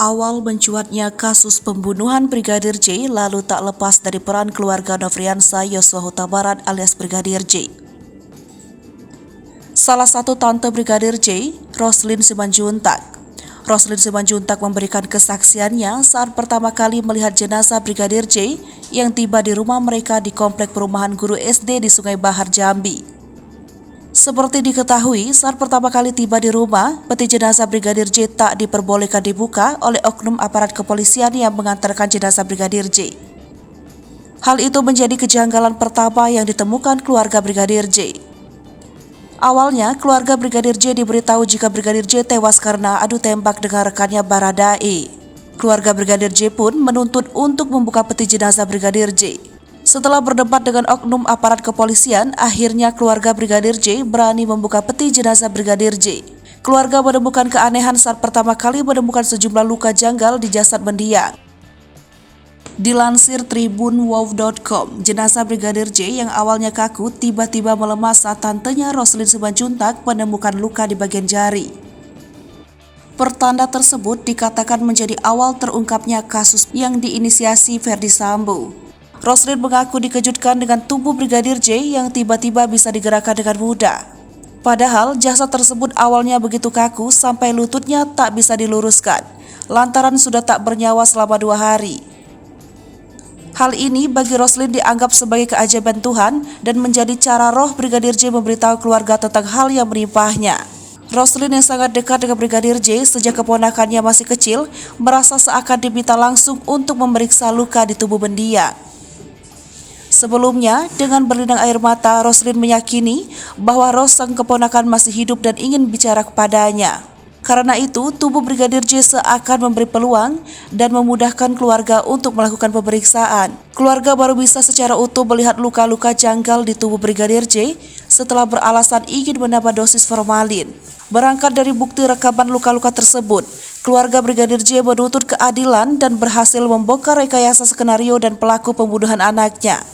Awal mencuatnya kasus pembunuhan Brigadir J lalu tak lepas dari peran keluarga Nofriansah Yosua Huta Barat alias Brigadir J. Salah satu tante Brigadir J, Roslin Simanjuntak. Roslin Simanjuntak memberikan kesaksiannya saat pertama kali melihat jenazah Brigadir J yang tiba di rumah mereka di komplek perumahan guru SD di Sungai Bahar, Jambi. Seperti diketahui, saat pertama kali tiba di rumah, peti jenazah Brigadir J tak diperbolehkan dibuka oleh oknum aparat kepolisian yang mengantarkan jenazah Brigadir J. Hal itu menjadi kejanggalan pertama yang ditemukan keluarga Brigadir J. Awalnya, keluarga Brigadir J diberitahu jika Brigadir J tewas karena adu tembak dengan rekannya Baradae. Keluarga Brigadir J pun menuntut untuk membuka peti jenazah Brigadir J. Setelah berdebat dengan oknum aparat kepolisian, akhirnya keluarga Brigadir J berani membuka peti jenazah Brigadir J. Keluarga menemukan keanehan saat pertama kali menemukan sejumlah luka janggal di jasad mendiang. Dilansir tribunwow.com, jenazah Brigadir J yang awalnya kaku tiba-tiba melemah saat tantenya Roslin Simanjuntak menemukan luka di bagian jari. Pertanda tersebut dikatakan menjadi awal terungkapnya kasus yang diinisiasi Ferdy Sambo. Roslin mengaku dikejutkan dengan tubuh Brigadir J yang tiba-tiba bisa digerakkan dengan mudah. Padahal jasad tersebut awalnya begitu kaku sampai lututnya tak bisa diluruskan, lantaran sudah tak bernyawa selama 2 hari. Hal ini bagi Roslin dianggap sebagai keajaiban Tuhan dan menjadi cara roh Brigadir J memberitahu keluarga tentang hal yang menimpanya. Roslin yang sangat dekat dengan Brigadir J sejak keponakannya masih kecil merasa seakan diminta langsung untuk memeriksa luka di tubuh mendiang. Sebelumnya, dengan berlinang air mata, Roslin meyakini bahwa Ros sang keponakan masih hidup dan ingin bicara kepadanya. Karena itu, tubuh Brigadir J seakan memberi peluang dan memudahkan keluarga untuk melakukan pemeriksaan. Keluarga baru bisa secara utuh melihat luka-luka janggal di tubuh Brigadir J setelah beralasan ingin menambah dosis formalin. Berangkat dari bukti rekaman luka-luka tersebut, keluarga Brigadir J menuntut keadilan dan berhasil membongkar rekayasa skenario dan pelaku pembunuhan anaknya.